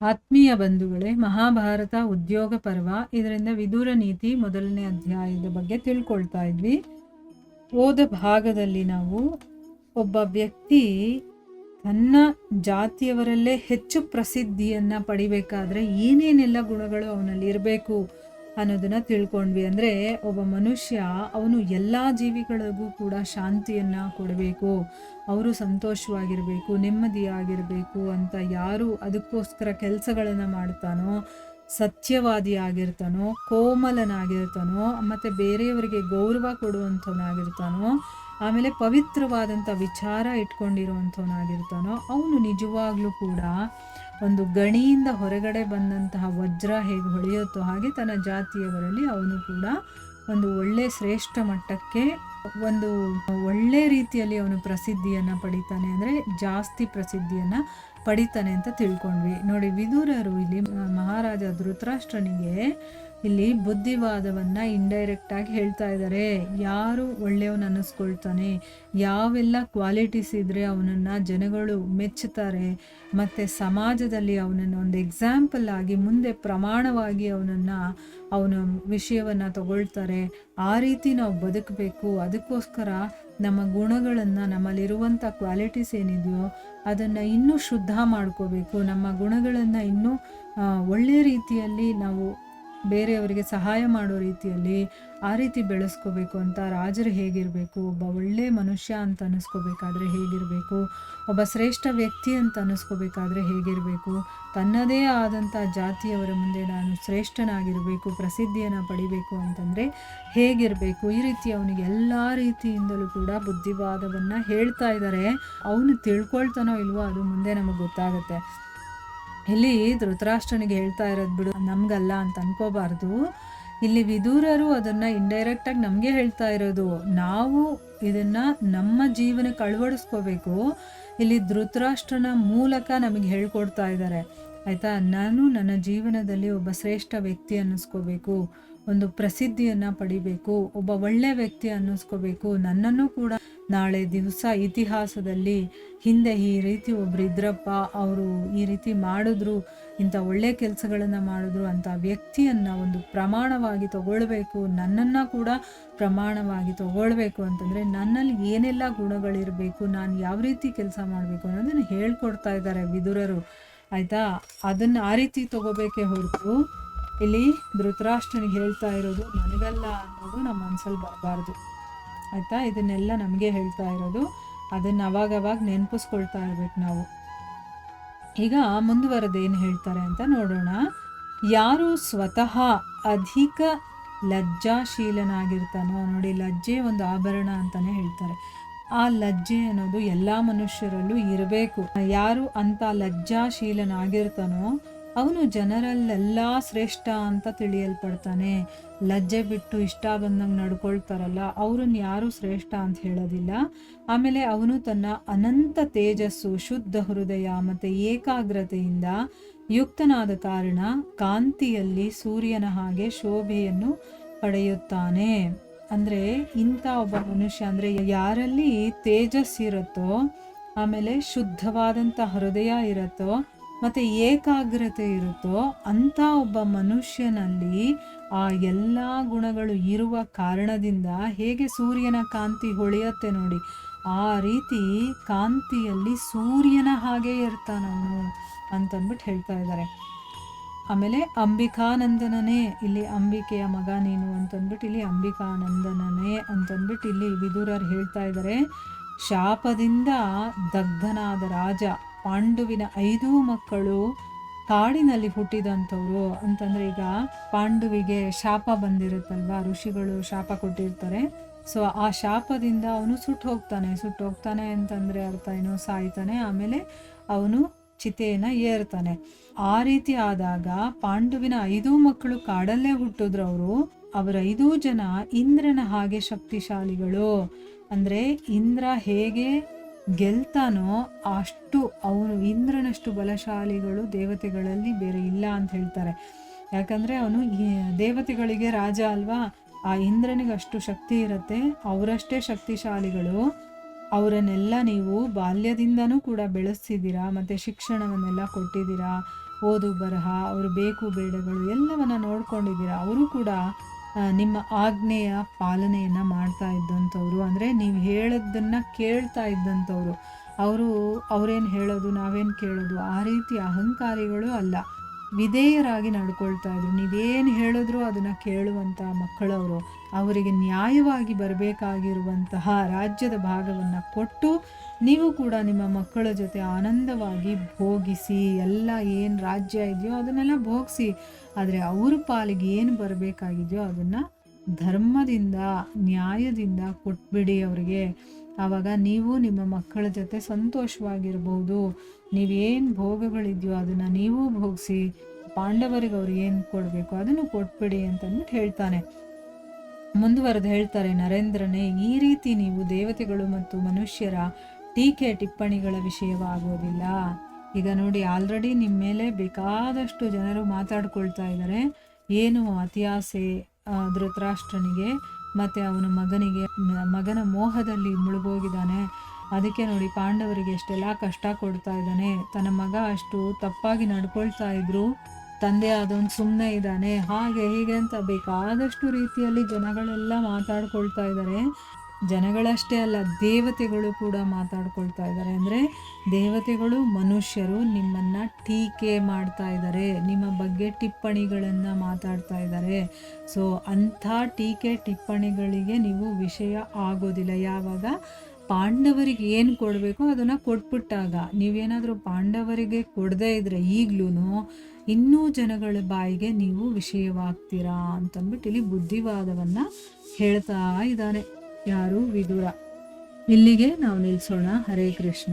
ಆತ್ಮೀಯ ಬಂಧುಗಳೇ, ಮಹಾಭಾರತ ಉದ್ಯೋಗ ಪರ್ವ ಇದರಿಂದ ವಿದುರ ನೀತಿ ಮೊದಲನೇ ಅಧ್ಯಾಯದ ಬಗ್ಗೆ ತಿಳ್ಕೊಳ್ತಾ ಇದ್ವಿ. ಹೋದ ಭಾಗದಲ್ಲಿ ನಾವು ಒಬ್ಬ ವ್ಯಕ್ತಿ ತನ್ನ ಜಾತಿಯವರಲ್ಲೇ ಹೆಚ್ಚು ಪ್ರಸಿದ್ಧಿಯನ್ನ ಪಡಿಬೇಕಾದ್ರೆ ಏನೇನೆಲ್ಲ ಗುಣಗಳು ಅವನಲ್ಲಿ ಇರಬೇಕು ಅನ್ನೋದನ್ನ ತಿಳ್ಕೊಂಡ್ವಿ. ಅಂದ್ರೆ ಒಬ್ಬ ಮನುಷ್ಯ ಅವನು ಎಲ್ಲಾ ಜೀವಿಗಳಿಗೂ ಕೂಡ ಶಾಂತಿಯನ್ನ ಕೊಡಬೇಕು, ಅವರು ಸಂತೋಷವಾಗಿರ್ಬೇಕು, ನೆಮ್ಮದಿಯಾಗಿರ್ಬೇಕು ಅಂತ ಯಾರು ಅದಕ್ಕೋಸ್ಕರ ಕೆಲಸಗಳನ್ನ ಮಾಡ್ತಾನೋ, ಸತ್ಯವಾದಿ ಆಗಿರ್ತಾನೋ, ಕೋಮಲನಾಗಿರ್ತಾನೋ, ಮತ್ತೆ ಬೇರೆಯವರಿಗೆ ಗೌರವ ಕೊಡುವಂಥವನಾಗಿರ್ತಾನೋ, ಆಮೇಲೆ ಪವಿತ್ರವಾದಂಥ ವಿಚಾರ ಇಟ್ಕೊಂಡಿರುವಂಥವನಾಗಿರ್ತಾನೋ, ಅವನು ನಿಜವಾಗ್ಲೂ ಕೂಡ ಒಂದು ಗಣಿಯಿಂದ ಹೊರಗಡೆ ಬಂದಂತಹ ವಜ್ರ ಹೇಗೆ ಹೊಳೆಯುತ್ತೋ ಹಾಗೆ ತನ್ನ ಜಾತಿಯವರಲ್ಲಿ ಅವನು ಕೂಡ ಒಂದು ಒಳ್ಳೆ ಶ್ರೇಷ್ಠ ಮಟ್ಟಕ್ಕೆ ಒಂದು ಒಳ್ಳೆ ರೀತಿಯಲ್ಲಿ ಅವನು ಪ್ರಸಿದ್ಧಿಯನ್ನ ಪಡಿತಾನೆ, ಅಂದ್ರೆ ಜಾಸ್ತಿ ಪ್ರಸಿದ್ಧಿಯನ್ನ ಪಡಿತಾನೆ ಅಂತ ತಿಳ್ಕೊಂಡ್ವಿ. ನೋಡಿ, ವಿದುರರು ಇಲ್ಲಿ ಮಹಾರಾಜ ಧೃತರಾಷ್ಟ್ರನಿಗೆ ಇಲ್ಲಿ ಬುದ್ಧಿವಾದವನ್ನ ಇಂಡೈರೆಕ್ಟ್ ಆಗಿ ಹೇಳ್ತಾ ಇದ್ದಾರೆ. ಯಾರು ಒಳ್ಳೆಯವನು ಅನ್ನಿಸ್ಕೊಳ್ತಾನೆ, ಯಾವೆಲ್ಲ ಕ್ವಾಲಿಟೀಸ್ ಇದ್ರೆ ಅವನನ್ನ ಜನಗಳು ಮೆಚ್ಚುತ್ತಾರೆ, ಮತ್ತೆ ಸಮಾಜದಲ್ಲಿ ಅವನನ್ನು ಒಂದು ಎಕ್ಸಾಂಪಲ್ ಆಗಿ ಮುಂದೆ ಪ್ರಮಾಣವಾಗಿ ಅವನ ವಿಷಯವನ್ನ ತಗೊಳ್ತಾರೆ, ಆ ರೀತಿ ನಾವು ಬದುಕಬೇಕು. ಅದಕ್ಕೋಸ್ಕರ ನಮ್ಮ ಗುಣಗಳನ್ನು, ನಮ್ಮಲ್ಲಿರುವಂಥ ಕ್ವಾಲಿಟೀಸ್ ಏನಿದೆಯೋ ಅದನ್ನು ಇನ್ನೂ ಶುದ್ಧ ಮಾಡ್ಕೋಬೇಕು, ನಮ್ಮ ಗುಣಗಳನ್ನು ಇನ್ನೂ ಒಳ್ಳೆಯ ರೀತಿಯಲ್ಲಿ ನಾವು ಬೇರೆಯವರಿಗೆ ಸಹಾಯ ಮಾಡೋ ರೀತಿಯಲ್ಲಿ ಆ ರೀತಿ ಬೆಳೆಸ್ಕೋಬೇಕು ಅಂತ. ರಾಜರು ಹೇಗಿರಬೇಕು, ಒಬ್ಬ ಒಳ್ಳೆ ಮನುಷ್ಯ ಅಂತ ಅನ್ನಿಸ್ಕೋಬೇಕಾದ್ರೆ ಹೇಗಿರಬೇಕು, ಒಬ್ಬ ಶ್ರೇಷ್ಠ ವ್ಯಕ್ತಿ ಅಂತ ಅನ್ನಿಸ್ಕೋಬೇಕಾದ್ರೆ ಹೇಗಿರಬೇಕು, ತನ್ನದೇ ಆದಂಥ ಜಾತಿಯವರ ಮುಂದೆ ನಾನು ಶ್ರೇಷ್ಠನಾಗಿರಬೇಕು, ಪ್ರಸಿದ್ಧಿಯನ್ನು ಪಡಿಬೇಕು ಅಂತಂದರೆ ಹೇಗಿರಬೇಕು, ಈ ರೀತಿ ಅವನಿಗೆ ಎಲ್ಲ ರೀತಿಯಿಂದಲೂ ಕೂಡ ಬುದ್ಧಿವಾದವನ್ನು ಹೇಳ್ತಾ ಇದ್ದಾರೆ. ಅವನು ತಿಳ್ಕೊಳ್ತಾನೋ ಇಲ್ವೋ ಅದು ಮುಂದೆ ನಮಗೆ ಗೊತ್ತಾಗುತ್ತೆ. ಇಲ್ಲಿ ಧೃತರಾಷ್ಟ್ರನಿಗೆ ಹೇಳ್ತಾ ಇರೋದು ಬಿಡು, ನಮ್ಗಲ್ಲ ಅಂತ ಅನ್ಕೋಬಾರ್ದು. ಇಲ್ಲಿ ವಿದುರರು ಅದನ್ನ ಇಂಡೈರೆಕ್ಟ್ ಆಗಿ ನಮ್ಗೆ ಹೇಳ್ತಾ ಇರೋದು, ನಾವು ಇದನ್ನ ನಮ್ಮ ಜೀವನಕ್ಕೆ ಅಳವಡಿಸ್ಕೋಬೇಕು. ಇಲ್ಲಿ ಧೃತರಾಷ್ಟ್ರನ ಮೂಲಕ ನಮಗೆ ಹೇಳ್ಕೊಡ್ತಾ ಇದ್ದಾರೆ, ಆಯ್ತಾ. ನಾನು ನನ್ನ ಜೀವನದಲ್ಲಿ ಒಬ್ಬ ಶ್ರೇಷ್ಠ ವ್ಯಕ್ತಿ ಅನ್ನಿಸ್ಕೋಬೇಕು, ಒಂದು ಪ್ರಸಿದ್ಧಿಯನ್ನ ಪಡಿಬೇಕು, ಒಬ್ಬ ಒಳ್ಳೆ ವ್ಯಕ್ತಿ ಅನ್ನಿಸ್ಕೋಬೇಕು. ನನ್ನನ್ನು ಕೂಡ ನಾಳೆ ದಿವಸ ಇತಿಹಾಸದಲ್ಲಿ ಹಿಂದೆ ಈ ರೀತಿ ಒಬ್ರು ಇದ್ರಪ್ಪ, ಅವರು ಈ ರೀತಿ ಮಾಡಿದ್ರು, ಇಂಥ ಒಳ್ಳೆ ಕೆಲಸಗಳನ್ನು ಮಾಡಿದ್ರು ಅಂತ ವ್ಯಕ್ತಿಯನ್ನ ಒಂದು ಪ್ರಮಾಣವಾಗಿ ತಗೊಳ್ಬೇಕು, ನನ್ನನ್ನು ಕೂಡ ಪ್ರಮಾಣವಾಗಿ ತಗೊಳ್ಬೇಕು ಅಂತಂದರೆ ನನ್ನಲ್ಲಿ ಏನೆಲ್ಲ ಗುಣಗಳಿರಬೇಕು, ನಾನು ಯಾವ ರೀತಿ ಕೆಲಸ ಮಾಡಬೇಕು ಅನ್ನೋದನ್ನು ಹೇಳ್ಕೊಡ್ತಾ ಇದ್ದಾರೆ ವಿದುರರು, ಆಯಿತಾ. ಅದನ್ನು ಆ ರೀತಿ ತಗೋಬೇಕೇ ಹೊರತು ಇಲ್ಲಿ ಧೃತರಾಷ್ಟ್ರನಿಗೆ ಹೇಳ್ತಾ ಇರೋದು ನನಗಲ್ಲ ಅನ್ನೋದು ನಮ್ಮ ಮನಸ್ಸಲ್ಲಿ ಬರಬಾರ್ದು, ಆಯಿತಾ. ಇದನ್ನೆಲ್ಲ ನಮಗೆ ಹೇಳ್ತಾ ಇರೋದು, ಅದನ್ನು ಅವಾಗವಾಗ ನೆನಪಿಸ್ಕೊಳ್ತಾ ಇರ್ಬೇಕು ನಾವು. ಈಗ ಮುಂದುವರೆದೇನು ಹೇಳ್ತಾರೆ ಅಂತ ನೋಡೋಣ. ಯಾರು ಸ್ವತಃ ಅಧಿಕ ಲಜ್ಜಾಶೀಲನಾಗಿರ್ತಾನೋ, ನೋಡಿ, ಲಜ್ಜೆ ಒಂದು ಆಭರಣ ಅಂತಾನೆ ಹೇಳ್ತಾರೆ. ಆ ಲಜ್ಜೆ ಅನ್ನೋದು ಎಲ್ಲ ಮನುಷ್ಯರಲ್ಲೂ ಇರಬೇಕು. ಯಾರು ಅಂತ ಲಜ್ಜಾಶೀಲನಾಗಿರ್ತಾನೋ ಅವನು ಜನರಲ್ಲೆಲ್ಲ ಶ್ರೇಷ್ಠ ಅಂತ ತಿಳಿಯಲ್ಪಡ್ತಾನೆ. ಲಜ್ಜೆ ಬಿಟ್ಟು ಇಷ್ಟ ಬಂದಂಗೆ ನಡ್ಕೊಳ್ತಾರಲ್ಲ ಅವ್ರನ್ನ ಯಾರು ಶ್ರೇಷ್ಠ ಅಂತ ಹೇಳೋದಿಲ್ಲ. ಆಮೇಲೆ ಅವನು ತನ್ನ ಅನಂತ ತೇಜಸ್ಸು, ಶುದ್ಧ ಹೃದಯ ಮತ್ತು ಏಕಾಗ್ರತೆಯಿಂದ ಯುಕ್ತನಾದ ಕಾರಣ ಕಾಂತಿಯಲ್ಲಿ ಸೂರ್ಯನ ಹಾಗೆ ಶೋಭೆಯನ್ನು ಪಡೆಯುತ್ತಾನೆ. ಅಂದರೆ ಇಂಥ ಒಬ್ಬ ಮನುಷ್ಯ, ಅಂದರೆ ಯಾರಲ್ಲಿ ತೇಜಸ್ಸಿರುತ್ತೋ, ಆಮೇಲೆ ಶುದ್ಧವಾದಂಥ ಹೃದಯ ಇರುತ್ತೋ, ಮತ್ತು ಏಕಾಗ್ರತೆ ಇರುತ್ತೋ, ಅಂಥ ಒಬ್ಬ ಮನುಷ್ಯನಲ್ಲಿ ಆ ಎಲ್ಲ ಗುಣಗಳು ಇರುವ ಕಾರಣದಿಂದ ಹೇಗೆ ಸೂರ್ಯನ ಕಾಂತಿ ಹೊಳೆಯುತ್ತೆ ನೋಡಿ, ಆ ರೀತಿ ಕಾಂತಿಯಲ್ಲಿ ಸೂರ್ಯನ ಹಾಗೆ ಇರ್ತಾನವನು ಅಂತಂದ್ಬಿಟ್ಟು ಹೇಳ್ತಾ ಇದ್ದಾರೆ. ಆಮೇಲೆ ಅಂಬಿಕಾನಂದನನೇ, ಇಲ್ಲಿ ಅಂಬಿಕೆಯ ಮಗ ನೀನು ಅಂತಂದ್ಬಿಟ್ಟು ಇಲ್ಲಿ ಅಂಬಿಕಾನಂದನನೇ ಅಂತಂದ್ಬಿಟ್ಟು ಇಲ್ಲಿ ವಿದುರರು ಹೇಳ್ತಾ ಇದ್ದಾರೆ. ಶಾಪದಿಂದ ದಗ್ಧನಾದ ರಾಜ ಪಾಂಡುವಿನ 5 ಮಕ್ಕಳು ಕಾಡಿನಲ್ಲಿ ಹುಟ್ಟಿದಂಥವ್ರು ಅಂತಂದ್ರೆ, ಈಗ ಪಾಂಡುವಿಗೆ ಶಾಪ ಬಂದಿರುತ್ತಲ್ವಾ, ಋಷಿಗಳು ಶಾಪ ಕೊಟ್ಟಿರ್ತಾರೆ. ಸೊ ಆ ಶಾಪದಿಂದ ಅವನು ಸುಟ್ಟು ಹೋಗ್ತಾನೆ ಅಂತಂದ್ರೆ ಅರ್ಥ ಏನು, ಸಾಯ್ತಾನೆ. ಆಮೇಲೆ ಅವನು ಚಿತೆಯನ್ನ ಏರ್ತಾನೆ. ಆ ರೀತಿ ಆದಾಗ ಪಾಂಡುವಿನ 5 ಮಕ್ಕಳು ಕಾಡಲ್ಲೇ ಹುಟ್ಟಿದ್ರು. ಅವರ 5 ಜನ ಇಂದ್ರನ ಹಾಗೆ ಶಕ್ತಿಶಾಲಿಗಳು. ಅಂದ್ರೆ ಇಂದ್ರ ಹೇಗೆ ಗೆಲ್ತಾನೋ ಅಷ್ಟು ಅವನು ಇಂದ್ರನಷ್ಟು ಬಲಶಾಲಿಗಳು ದೇವತೆಗಳಲ್ಲಿ ಬೇರೆ ಇಲ್ಲ ಅಂತ ಹೇಳ್ತಾರೆ. ಯಾಕಂದ್ರೆ ಅವನು ದೇವತೆಗಳಿಗೆ ರಾಜ ಅಲ್ವಾ, ಆ ಇಂದ್ರನಿಗೆ ಅಷ್ಟು ಶಕ್ತಿ ಇರುತ್ತೆ, ಅವರಷ್ಟೇ ಶಕ್ತಿಶಾಲಿಗಳು. ಅವರನ್ನೆಲ್ಲ ನೀವು ಬಾಲ್ಯದಿಂದನೂ ಕೂಡ ಬೆಳೆಸಿದ್ದೀರಾ, ಮತ್ತು ಶಿಕ್ಷಣವನ್ನೆಲ್ಲ ಕೊಟ್ಟಿದ್ದೀರಾ, ಓದು ಬರಹ, ಅವರು ಬೇಕು ಬೇಡಗಳು ಎಲ್ಲವನ್ನ ನೋಡ್ಕೊಂಡಿದ್ದೀರಾ. ಅವರು ಕೂಡ ನಿಮ್ಮ ಆಜ್ಞೆಯ ಪಾಲನೆಯನ್ನು ಮಾಡ್ತಾ ಇದ್ದಂಥವ್ರು. ಅಂದರೆ ನೀವು ಹೇಳೋದನ್ನು ಕೇಳ್ತಾ ಇದ್ದಂಥವ್ರು. ಅವರೇನು ಹೇಳೋದು ನಾವೇನು ಕೇಳೋದು ಆ ರೀತಿ ಅಹಂಕಾರಿಗಳು ಅಲ್ಲ. ವಿಧೇಯರಾಗಿ ನಡ್ಕೊಳ್ತಾ ಇದ್ರು. ನೀವೇನು ಹೇಳಿದ್ರು ಅದನ್ನು ಕೇಳುವಂಥ ಮಕ್ಕಳವರು. ಅವರಿಗೆ ನ್ಯಾಯವಾಗಿ ಬರಬೇಕಾಗಿರುವಂತಹ ರಾಜ್ಯದ ಭಾಗವನ್ನು ಕೊಟ್ಟು ನೀವು ಕೂಡ ನಿಮ್ಮ ಮಕ್ಕಳ ಜೊತೆ ಆನಂದವಾಗಿ ಭೋಗಿಸಿ, ಎಲ್ಲ ಏನು ರಾಜ್ಯ ಇದೆಯೋ ಅದನ್ನೆಲ್ಲ ಭೋಗಿಸಿ. ಆದರೆ ಅವ್ರ ಪಾಲಿಗೆ ಏನು ಬರಬೇಕಾಗಿದೆಯೋ ಅದನ್ನು ಧರ್ಮದಿಂದ ನ್ಯಾಯದಿಂದ ಕೊಟ್ಬಿಡಿ ಅವರಿಗೆ. ಆವಾಗ ನೀವು ನಿಮ್ಮ ಮಕ್ಕಳ ಜೊತೆ ಸಂತೋಷವಾಗಿರ್ಬೋದು. ನೀವೇನು ಭೋಗಗಳಿದೆಯೋ ಅದನ್ನು ನೀವು ಭೋಗಿಸಿ, ಪಾಂಡವರಿಗೆ ಅವ್ರು ಏನು ಕೊಡಬೇಕು ಅದನ್ನು ಕೊಟ್ಬಿಡಿ ಅಂತಂದ್ಬಿಟ್ಟು ಹೇಳ್ತಾನೆ. ಮುಂದುವರೆದು ಹೇಳ್ತಾರೆ ನರೇಂದ್ರನೇ, ಈ ರೀತಿ ನೀವು ದೇವತೆಗಳು ಮತ್ತು ಮನುಷ್ಯರ ಟೀಕೆ ಟಿಪ್ಪಣಿಗಳ ವಿಷಯವಾಗೋದಿಲ್ಲ. ಈಗ ನೋಡಿ, ಆಲ್ರೆಡಿ ನಿಮ್ಮ ಮೇಲೆ ಬೇಕಾದಷ್ಟು ಜನರು ಮಾತಾಡ್ಕೊಳ್ತಾ ಇದ್ದಾರೆ. ಏನು ಅತಿಯಾಸೆ ಧೃತರಾಷ್ಟ್ರನಿಗೆ ಮತ್ತು ಅವನ ಮಗನ ಮೋಹದಲ್ಲಿ ಮುಳುಗೋಗಿದ್ದಾನೆ. ಅದಕ್ಕೆ ನೋಡಿ ಪಾಂಡವರಿಗೆ ಎಷ್ಟೆಲ್ಲ ಕಷ್ಟ ಕೊಡ್ತಾ ಇದ್ದಾನೆ. ತನ್ನ ಮಗ ಅಷ್ಟು ತಪ್ಪಾಗಿ ನಡ್ಕೊಳ್ತಾ ಇದ್ರು, ತಂದೆ ಆದವನು ಸುಮ್ಮನೆ ಇದ್ದಾನೆ, ಹಾಗೆ ಹೀಗೆ ಅಂತ ಬೇಕಾದಷ್ಟು ರೀತಿಯಲ್ಲಿ ಜನಗಳೆಲ್ಲ ಮಾತಾಡ್ಕೊಳ್ತಾ ಇದ್ದಾರೆ. ಜನಗಳಷ್ಟೇ ಅಲ್ಲ, ದೇವತೆಗಳು ಕೂಡ ಮಾತಾಡ್ಕೊಳ್ತಾ ಇದ್ದಾರೆ. ಅಂದರೆ ದೇವತೆಗಳು ಮನುಷ್ಯರು ನಿಮ್ಮನ್ನು ಟೀಕೆ ಮಾಡ್ತಾ ಇದ್ದಾರೆ, ನಿಮ್ಮ ಬಗ್ಗೆ ಟಿಪ್ಪಣಿಗಳನ್ನು ಮಾತಾಡ್ತಾ ಇದ್ದಾರೆ. ಸೊ ಅಂಥ ಟೀಕೆ ಟಿಪ್ಪಣಿಗಳಿಗೆ ನೀವು ವಿಷಯ ಆಗೋದಿಲ್ಲ. ಯಾವಾಗ ಪಾಂಡವರಿಗೆ ಏನು ಕೊಡಬೇಕೋ ಅದನ್ನು ಕೊಟ್ಬಿಟ್ಟಾಗ. ನೀವೇನಾದರೂ ಪಾಂಡವರಿಗೆ ಕೊಡದೇ ಇದ್ದರೆ ಈಗಲೂ ಇನ್ನೂ ಜನಗಳ ಬಾಯಿಗೆ ನೀವು ವಿಷಯವಾಗ್ತೀರಾ ಅಂತಂದ್ಬಿಟ್ಟು ಇಲ್ಲಿ ಬುದ್ಧಿವಾದವನ್ನು ಹೇಳ್ತಾ ಇದ್ದಾನೆ ಯಾರು, ವಿದುರ. ಇಲ್ಲಿಗೆ ನಾವು ನಿಲ್ಲಿಸೋಣ. ಹರೇ ಕೃಷ್ಣ.